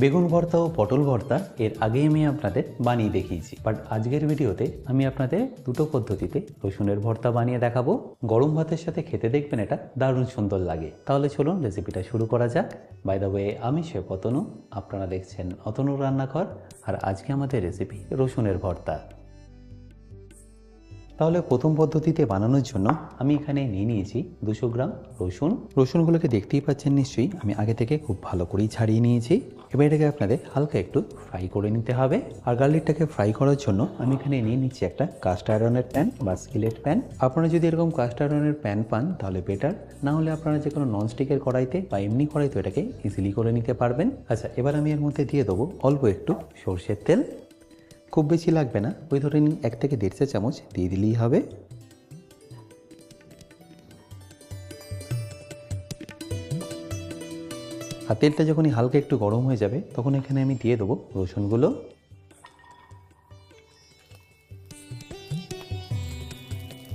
বেগুন ভর্তা ও পটল ভর্তা এর আগেই আমি আপনাদের বানিয়ে দেখিয়েছি, বাট আজকের ভিডিওতে আমি আপনাদের দুটো পদ্ধতিতে রসুনের ভর্তা বানিয়ে দেখাবো। গরম ভাতের সাথে খেতে দেখবেন এটা দারুণ সুন্দর লাগে। তাহলে চলুন রেসিপিটা শুরু করা যাক। বাই দ্য ওয়ে, আমি শেফ অতনু, আপনারা দেখছেন অতনুর রান্নাঘর, আর আজকে আমাদের রেসিপি রসুনের ভর্তা। তাহলে প্রথম পদ্ধতিতে বানানোর জন্য আমি এখানে নিয়ে নিয়েছি 200 গ্রাম রসুনগুলোকে দেখতেই পাচ্ছেন নিশ্চয়ই, আমি আগে থেকে খুব ভালো করেই ছাড়িয়ে নিয়েছি। এবার এটাকে আপনাদের হালকা একটু ফ্রাই করে নিতে হবে। আর গার্লিকটাকে ফ্রাই করার জন্য আমি এখানে নিয়ে নিচ্ছি একটা কাস্ট আয়রনের প্যান বা স্কিলেট প্যান। আপনারা যদি এরকম কাস্ট আয়রনের প্যান পান তাহলে বেটার, না হলে আপনারা যে কোনো ননস্টিকের কড়াইতে বা এমনি কড়াইতে এটাকে ইজিলি করে নিতে পারবেন। আচ্ছা, এবার আমি এর মধ্যে দিয়ে দেবো অল্প একটু সর্ষের তেল। খুব বেশি লাগবে না, ওই ধরে নিন 1 থেকে 1.5 চা চামচ দিয়ে দিলেই হবে। আর তেলটা যখনই হালকা একটু গরম হয়ে যাবে তখন এখানে আমি দিয়ে দেবো রসুনগুলো।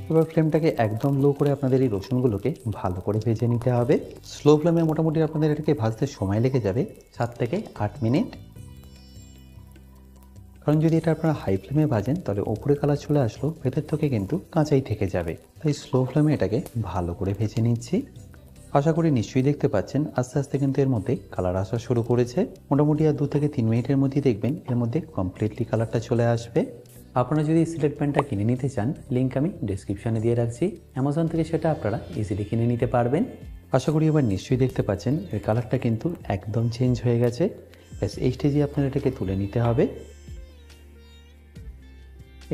এবার ফ্লেমটাকে একদম লো করে আপনাদের এই রসুনগুলোকে ভালো করে ভেজে নিতে হবে। স্লো ফ্লেমে মোটামুটি আপনাদের এটাকে ভাজতে সময় লেগে যাবে 7 থেকে 8 মিনিট। কারণ যদি এটা আপনারা হাই ফ্লেমে ভাজেন তাহলে ওপরে কালার চলে আসলো, ভেতর থেকে কিন্তু কাঁচাই থেকে যাবে। তাই স্লো ফ্লেমে এটাকে ভালো করে ভেজে নিচ্ছি। আশা করি নিশ্চয়ই দেখতে পাচ্ছেন আস্তে আস্তে কিন্তু এর মধ্যে কালার আসা শুরু করেছে। মোটামুটি আর 2 থেকে 3 মিনিটের মধ্যেই দেখবেন এর মধ্যে কমপ্লিটলি কালারটা চলে আসবে। আপনারা যদি সিলেট প্যানটা কিনে নিতে চান, লিঙ্ক আমি ডিসক্রিপশানে দিয়ে রাখছি, অ্যামাজন থেকে সেটা আপনারা ইজিলি কিনে নিতে পারবেন। আশা করি এবার নিশ্চয়ই দেখতে পাচ্ছেন এর কালারটা কিন্তু একদম চেঞ্জ হয়ে গেছে। ব্যাস এই স্টেজে আপনার এটাকে তুলে নিতে হবে।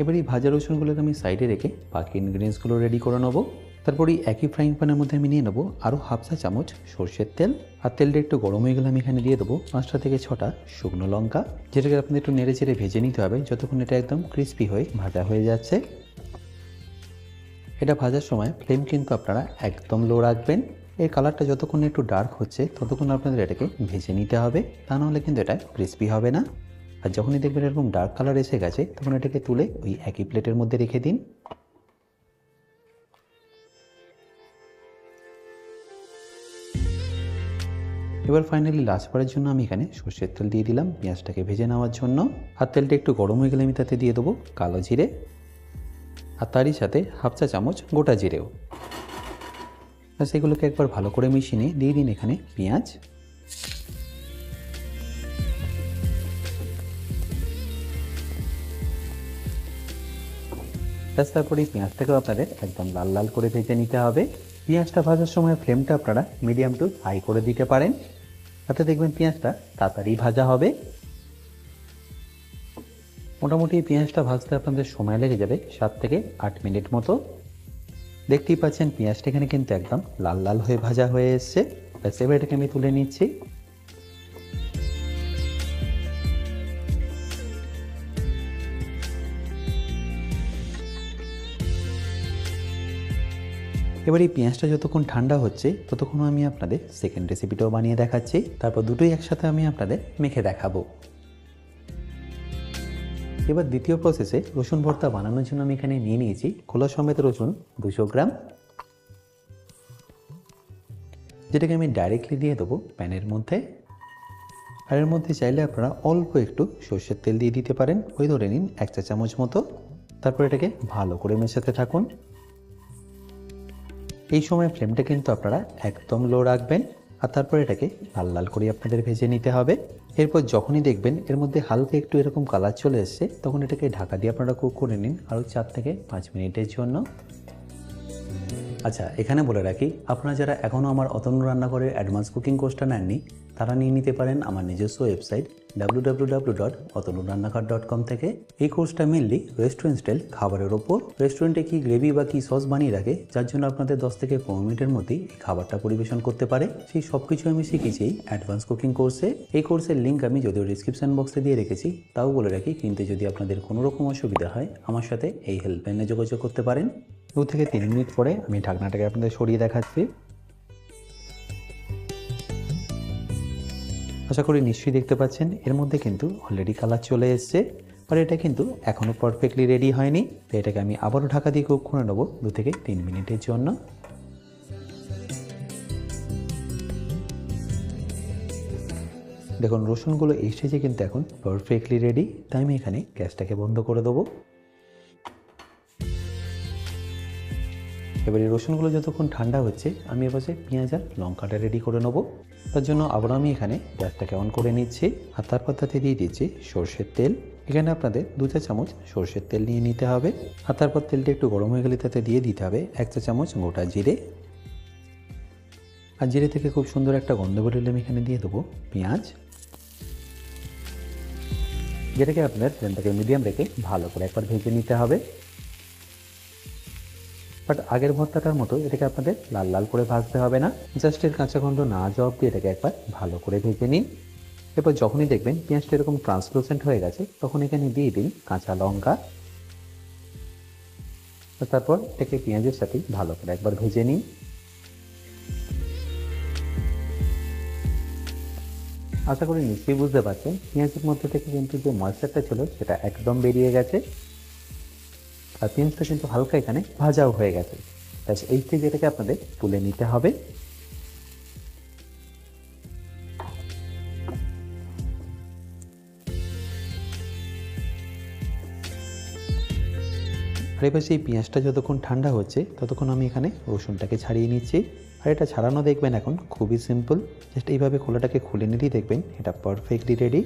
এবার এই ভাজা রসুনগুলোকে আমি সাইডে রেখে বাকি ইনগ্রিডিয়েন্টসগুলো রেডি করে নেবো। তারপরে একই ফ্রাইং প্যানের মধ্যে আমি নিয়ে নেবো আরও হাফ চা চামচ সর্ষের তেল। আর তেলটা একটু গরম হয়ে গেলে আমি এখানে দিয়ে দেবো 5টা থেকে 6টা শুকনো লঙ্কা, যেটাকে আপনাদের একটু নেড়ে চেড়ে ভেজে নিতে হবে যতক্ষণ এটা একদম ক্রিস্পি হয়ে ভাজা হয়ে যাচ্ছে। এটা ভাজার সময় ফ্লেম কিন্তু আপনারা একদম লো রাখবেন। এর কালারটা যতক্ষণ একটু ডার্ক হচ্ছে ততক্ষণ আপনাদের এটাকে ভেজে নিতে হবে, তা নাহলে কিন্তু এটা ক্রিস্পি হবে না। আর যখনই দেখবেন এরকম ডার্ক কালার এসে গেছে তখন এটাকে তুলে ওই একই প্লেটের মধ্যে রেখে দিন। এবার ফাইনালি লাস্টবারের জন্য আমি এখানে সর্ষের তেল দিয়ে দিলাম পেঁয়াজটাকে ভেজে নেওয়ার জন্য। আর তেলটা একটু গরম হয়ে গেলে আমি তাতে দিয়ে দেবো কালো জিরে, আর তারই সাথে হাফ চা চামচ গোটা জিরেও। আর সেগুলোকে একবার ভালো করে মিশিয়ে নিয়ে দিয়ে দিন এখানে পেঁয়াজ। তারপরে পেঁয়াজটাকেও আপনাদের একদম লাল লাল করে ভেজে নিতে হবে। পেঁয়াজটা ভাজার সময় ফ্লেমটা আপনারা মিডিয়াম টু হাই করে দিতে পারেন, তাতে দেখবেন পেঁয়াজটা তাড়াতাড়ি ভাজা হবে। মোটামুটি পেঁয়াজটা ভাজতে আপনাদের সময় লেগে যাবে 7 থেকে 8 মিনিট মতো। দেখতেই পাচ্ছেন পেঁয়াজটা এখানে কিন্তু একদম লাল লাল হয়ে ভাজা হয়ে এসছে। ব্যাস এবার এটাকে আমি তুলে নিচ্ছি। এবার এই পেঁয়াজটা যতক্ষণ ঠান্ডা হচ্ছে ততক্ষণ আমি আপনাদের সেকেন্ড রেসিপিটাও বানিয়ে দেখাচ্ছি। তারপর দুটোই একসাথে আমি আপনাদের মেখে দেখাবো। এবার দ্বিতীয় প্রসেসে রসুন ভর্তা বানানোর জন্য আমি এখানে নিয়ে নিয়েছি খোলা সমেত রসুন 200 গ্রাম, যেটাকে আমি ডাইরেক্টলি দিয়ে দেবো প্যানের মধ্যে। আর এর মধ্যে চাইলে আপনারা অল্প একটু সর্ষের তেল দিয়ে দিতে পারেন, ওই ধরে নিন 1 চা চামচ মতো। তারপর এটাকে ভালো করে মেশাতে থাকুন। এই সময় ফ্লেমটা কিন্তু আপনারা একদম লো রাখবেন। আর তারপর এটাকে লাল লাল করে আপনাদের ভেজে নিতে হবে। এরপর যখনই দেখবেন এর মধ্যে হালকা একটু এরকম কালার চলে এসছে তখন এটাকে ঢাকা দিয়ে আপনারা কুক করে নিন আরও 4 থেকে 5 মিনিটের জন্য। আচ্ছা, এখানে বলে রাখি, আপনারা যারা এখনও আমার অতনু রান্নাঘরের অ্যাডভান্স কুকিং কোর্সটা নেননি তারা নিয়ে নিতে পারেন আমার নিজস্ব ওয়েবসাইট www.otonurannakar.com থেকে। এই কোর্সটা মেনলি রেস্টুরেন্ট স্টাইল খাবারের ওপর। রেস্টুরেন্টে কি গ্রেভি বা কি সস বানিয়ে রাখে যার জন্য আপনাদের 10 থেকে 15 মিনিটের মধ্যেই এই খাবারটা পরিবেশন করতে পারে, সেই সব কিছু আমি শিখেছি এই অ্যাডভান্স কুকিং কোর্সে। এই কোর্সের লিঙ্ক আমি যদিও ডিসক্রিপশন বক্সে দিয়ে রেখেছি, তাও বলে রাখি কিনতে যদি আপনাদের কোনো রকম অসুবিধা হয় আমার সাথে এই হেল্পলাইনে যোগাযোগ করতে পারেন। 2 থেকে 3 মিনিট পরে আমি ঢাকনাটাকে আপনাদের সরিয়ে দেখাচ্ছি। আশা করি নিশ্চয়ই দেখতে পাচ্ছেন এর মধ্যে কিন্তু অলরেডি কালার চলে এসছে, আর এটা কিন্তু এখনও পারফেক্টলি রেডি হয়নি। তো এটাকে আমি আবারও ঢাকা দিয়ে কুক করে নেবো 2 থেকে 3 মিনিটের জন্য। দেখুন রসুনগুলো এই স্টেজে কিন্তু এখন পারফেক্টলি রেডি, তাই আমি এখানে গ্যাসটাকে বন্ধ করে দেবো। এবার এই রসুনগুলো যতক্ষণ ঠান্ডা হচ্ছে আমি এপাশে পেঁয়াজ আর লঙ্কাটা রেডি করে নেবো। তার জন্য আবার আমি এখানে গ্যাসটাকে অন করে নিচ্ছি আর তারপর তাতে দিয়ে দিচ্ছি সর্ষের তেল। এখানে আপনাদের 2 চা চামচ সর্ষের তেল নিয়ে নিতে হবে। আর তারপর তেলটা একটু গরম হয়ে গেলে তাতে দিয়ে দিতে হবে 1 চা চামচ গোটা জিরে। আর জিরে থেকে খুব সুন্দর একটা গন্ধ বেরোলে আমি এখানে দিয়ে দেবো পেঁয়াজ, যেটাকে আপনার ফ্লেমটাকে মিডিয়াম রেখে ভালো করে একবার ভেজে নিতে হবে। বাট আগের ভর্তাটার মতো এটাকে আপনাদের লাল লাল করে ভাজতে হবে না, জাস্ট এর কাঁচা গন্ধ না যাওয়া অবধি এটাকে একবার ভালো করে ভেজে নিন। এরপর যখনই দেখবেন পেঁয়াজটা এরকম ট্রান্সলুসেন্ট হয়ে গেছে তখন এখানে দিয়ে দিন কাঁচা লঙ্কা। তারপর এটাকে পেঁয়াজের সাথে ভালো করে একবার ভেজে নিন। আশা করি নিশ্চয়ই বুঝতে পারছেন পেঁয়াজের মধ্যে থেকে কিন্তু যে ময়েশ্চারটা ছিল সেটা একদম বেরিয়ে গেছে আর পেঁয়াজটা কিন্তু হালকা এখানে ভাজাও হয়ে গেছে। তাই এই স্টেজে এটাকে আপনাদের তুলে নিতে হবে। আর এবার সেই পেঁয়াজটা যতক্ষণ ঠান্ডা হচ্ছে ততক্ষণ আমি এখানে রসুনটাকে ছাড়িয়ে নিচ্ছি। আর এটা ছাড়ানো দেখবেন এখন খুবই সিম্পল, জাস্ট এইভাবে খোলাটাকে খুলে নিলেই দেখবেন এটা পারফেক্টলি রেডি।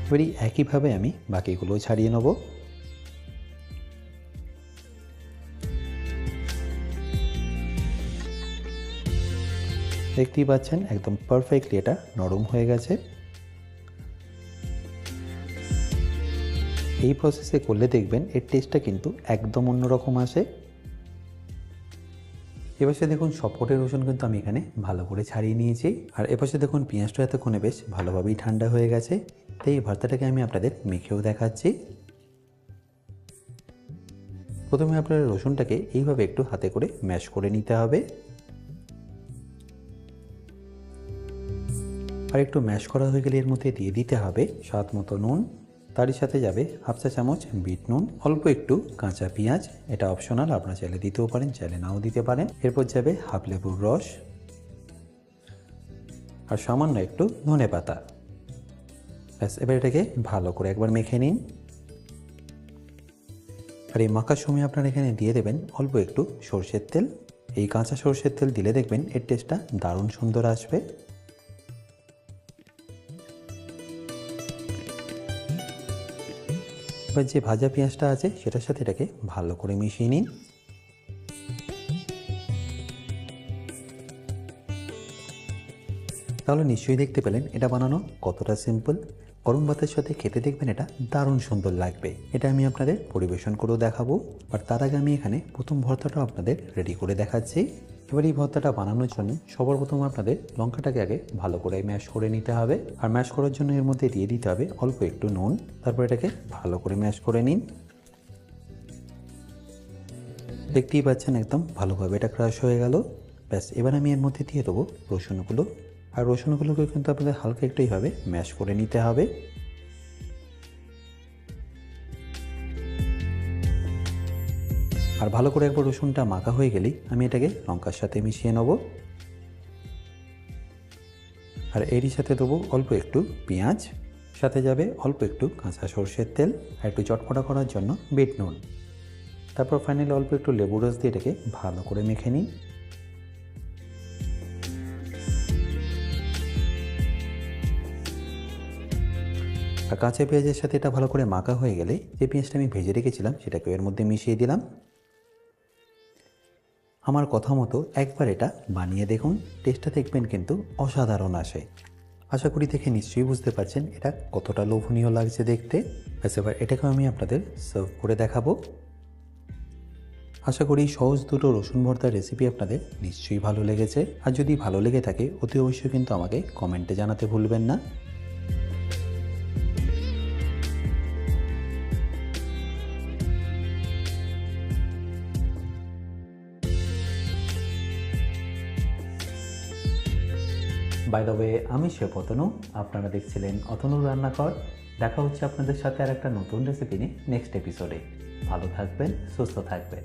এবারই একইভাবে আমি বাকিগুলো ছাড়িয়ে নেব। দেখতেই পাচ্ছেন একদম পারফেক্টলি এটা নরম হয়ে গেছে। এই প্রসেসে করলে দেখবেন এর টেস্টটা কিন্তু একদম অন্যরকম আসে। এপাশে দেখুন সবকটা রসুন কিন্তু আমি এখানে ভালো করে ছাড়িয়ে নিয়েছি। আর এপাশে দেখুন পেঁয়াজটা এতক্ষণে বেশ ভালোভাবেই ঠান্ডা হয়ে গেছে। তাই এই ভর্তাটাকে আমি আপনাদের মেখেও দেখাচ্ছি। প্রথমে আপনারা রসুনটাকে এইভাবে একটু হাতে করে ম্যাশ করে নিতে হবে। আর একটু ম্যাশ করা হয়ে গেলে এর মধ্যে দিয়ে দিতে হবে স্বাদ মতো নুন, তারই সাথে যাবে 1/2 চা চামচ বিট নুন, অল্প একটু কাঁচা পেঁয়াজ, এটা অপশনাল, আপনারা চাইলে দিতেও পারেন চাইলে নাও দিতে পারেন। এরপর যাবে হাফ লেবুর রস আর সামান্য একটু ধনেপাতা। ব্যাস এবার এটাকে ভালো করে একবার মেখে নিন। আর এই মাখার সময় আপনারা এখানে দিয়ে দেবেন অল্প একটু সর্ষের তেল। এই কাঁচা সর্ষের তেল দিলে দেখবেন এর টেস্টটা দারুণ সুন্দর আসবে। এবার যে ভাজা পেঁয়াজটা আছে সেটার সাথে এটাকে ভালো করে মিশিয়ে নিন। তাহলে নিশ্চয়ই দেখতে পেলেন এটা বানানো কতটা সিম্পল। গরম ভাতের সাথে খেতে দেখবেন এটা দারুণ সুন্দর লাগবে। এটা আমি আপনাদের পরিবেশন করেও দেখাবো। আর তার আগে আমি এখানে প্রথম ভর্তাটাও আপনাদের রেডি করে দেখাচ্ছি। এবার এই ভর্তাটা বানানোর জন্য সবার প্রথম আপনাদের লঙ্কাটাকে আগে ভালো করে ম্যাশ করে নিতে হবে। আর ম্যাশ করার জন্য এর মধ্যে দিয়ে দিতে হবে অল্প একটু নুন। তারপর এটাকে ভালো করে ম্যাশ করে নিন। দেখতেই পাচ্ছেন একদম ভালোভাবে এটা ক্রাশ হয়ে গেল। ব্যাস এবার আমি এর মধ্যে দিয়ে দেবো রসুনগুলো। আর রসুনগুলোকে কিন্তু আপনাদের হালকা একটু এইভাবে ম্যাশ করে নিতে হবে। আর ভালো করে একবার রসুনটা মাখা হয়ে গেলেই আমি এটাকে লঙ্কার সাথে মিশিয়ে নেব। আর এরই সাথে দেবো অল্প একটু পেঁয়াজ, সাথে যাবে অল্প একটু কাঁচা সর্ষের তেল আর একটু চটপটা করার জন্য বিট নুন। তারপর ফাইনালি অল্প একটু লেবু রস দিয়ে এটাকে ভালো করে মেখে নিন। আর কাঁচা পেঁয়াজের সাথে এটা ভালো করে মাখা হয়ে গেলে যে পেঁয়াজটা আমি ভেজে রেখেছিলাম সেটাকে এর মধ্যে মিশিয়ে দিলাম। আমার কথা মতো একবার এটা বানিয়ে দেখুন, টেস্টটা দেখবেন কিন্তু অসাধারণ আসে। আশা করি দেখে নিশ্চয়ই বুঝতে পারছেন এটা কতটা লোভনীয় লাগছে দেখতে। ব্যাস এবার এটাকেও আমি আপনাদের সার্ভ করে দেখাবো। আশা করি সহজ দুটো রসুন ভর্তার রেসিপি আপনাদের নিশ্চয়ই ভালো লেগেছে। আর যদি ভালো লেগে থাকে অতি অবশ্যই কিন্তু আমাকে কমেন্টে জানাতে ভুলবেন না। বাই দ্য ওয়ে, আমি শেফ অতনু, আপনারা দেখছিলেন অতনুর রান্নাঘর। দেখা হচ্ছে আপনাদের সাথে আর একটা নতুন রেসিপি নিয়ে নেক্সট এপিসোডে। ভালো থাকবেন, সুস্থ থাকবেন।